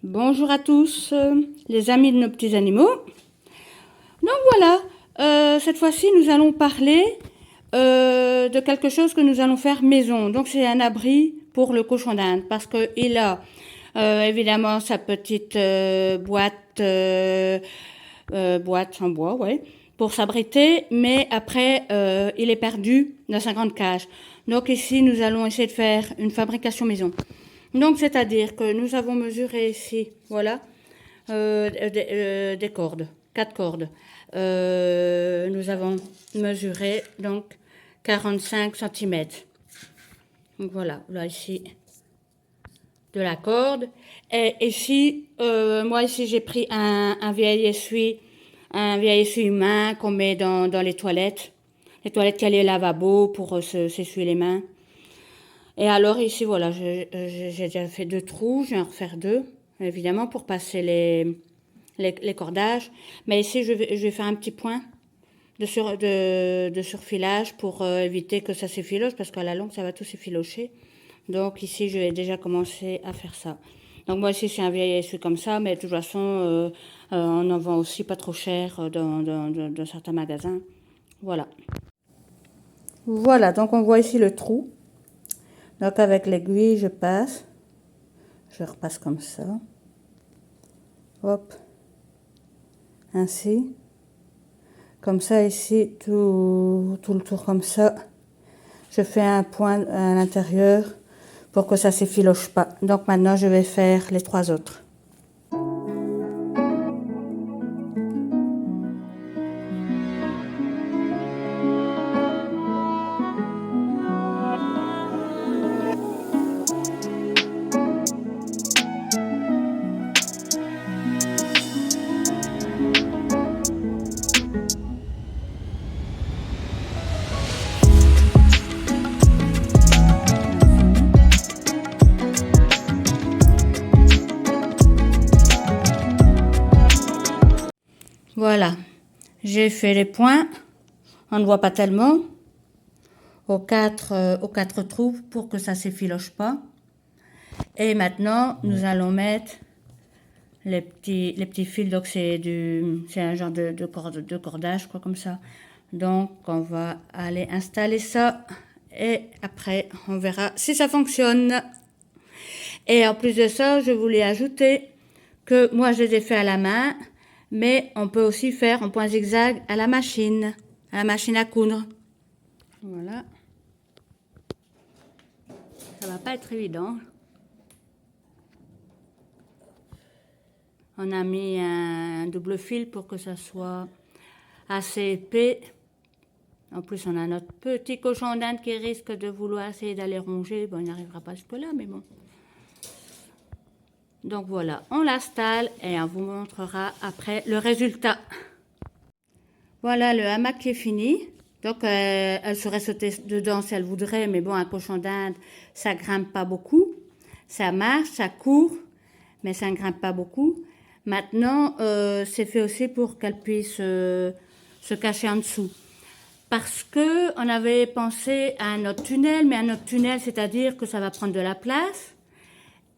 Bonjour à tous, les amis de nos petits animaux. Donc voilà, cette fois-ci nous allons parler de quelque chose que nous allons faire maison. Donc c'est un abri pour le cochon d'Inde parce qu'il a évidemment sa petite boîte en bois, ouais, pour s'abriter, mais après il est perdu dans sa grande cage. Donc ici nous allons essayer de faire une fabrication maison. Donc, c'est-à-dire que nous avons mesuré ici, voilà, des cordes, 4 cordes. Nous avons mesuré donc 45 centimètres. Donc voilà, là ici de la corde. Et ici, moi ici j'ai pris un vieil essuie-main qu'on met dans les toilettes. Les toilettes qui a les lavabos pour s'essuyer les mains. Et alors ici, voilà, j'ai déjà fait 2 trous, je vais en refaire 2, évidemment, pour passer les cordages. Mais ici, je vais faire un petit point de surfilage pour éviter que ça s'effiloche, parce qu'à la longue, ça va tout s'effilocher. Donc ici, je vais déjà commencer à faire ça. Donc moi ici, c'est un vieil essuie comme ça, mais de toute façon, on en vend aussi pas trop cher dans certains magasins. Voilà. Voilà, donc on voit ici le trou. Donc avec l'aiguille, je repasse comme ça, hop, ainsi, comme ça ici, tout le tour comme ça, je fais un point à l'intérieur pour que ça s'effiloche pas. Donc maintenant je vais faire les 3 autres. Voilà, j'ai fait les points, on ne voit pas tellement, aux quatre trous pour que ça s'effiloche pas. Et maintenant, nous allons mettre les petits fils, donc c'est un genre de cordage, quoi, comme ça. Donc, on va aller installer ça et après, on verra si ça fonctionne. Et en plus de ça, je voulais ajouter que moi, je les ai fait à la main, mais on peut aussi faire en point zigzag à la machine à coudre. Voilà. Ça va pas être évident. On a mis un double fil pour que ça soit assez épais. En plus, on a notre petit cochon d'Inde qui risque de vouloir essayer d'aller ronger. Bon, il n'arrivera pas jusque-là, mais bon. Donc voilà, on l'installe et on vous montrera après le résultat. Voilà le hamac qui est fini. Donc, elle serait sautée dedans si elle voudrait, mais bon, un cochon d'Inde, ça grimpe pas beaucoup. Ça marche, ça court, mais ça ne grimpe pas beaucoup. Maintenant, c'est fait aussi pour qu'elle puisse se cacher en dessous. Parce que on avait pensé à un autre tunnel, mais un autre tunnel, c'est-à-dire que ça va prendre de la place.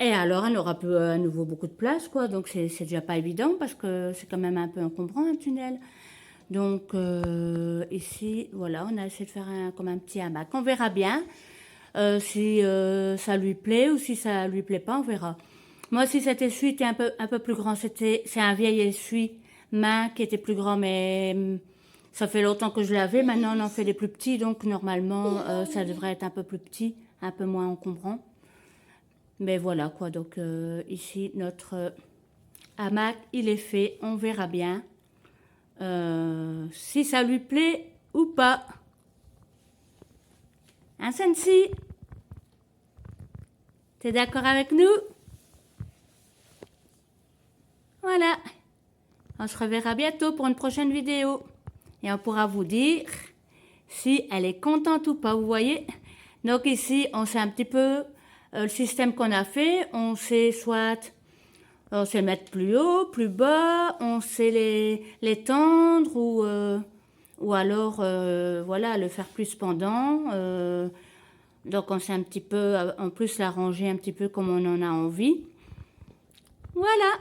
Et alors, elle aura à nouveau beaucoup de place, quoi. Donc, c'est déjà pas évident parce que c'est quand même un peu encombrant, un tunnel. Donc, ici, voilà, on a essayé de faire comme un petit hamac. On verra bien si ça lui plaît ou si ça lui plaît pas, on verra. Moi, si cet essuie était un peu plus grand, c'est un vieil essuie-main qui était plus grand, mais ça fait longtemps que je l'avais. Maintenant, on en fait des plus petits, donc normalement, ça devrait être un peu plus petit, un peu moins encombrant. Mais voilà, quoi. Donc, ici, notre hamac, il est fait. On verra bien si ça lui plaît ou pas. Hein, Sensi? T'es d'accord avec nous? Voilà. On se reverra bientôt pour une prochaine vidéo. Et on pourra vous dire si elle est contente ou pas, vous voyez. Donc ici, on sait un petit peu le système qu'on a fait. On sait on sait le mettre plus haut, plus bas, on sait les tendre ou alors, voilà, le faire plus pendant. Donc on sait un petit peu, en plus l'arranger un petit peu comme on en a envie. Voilà.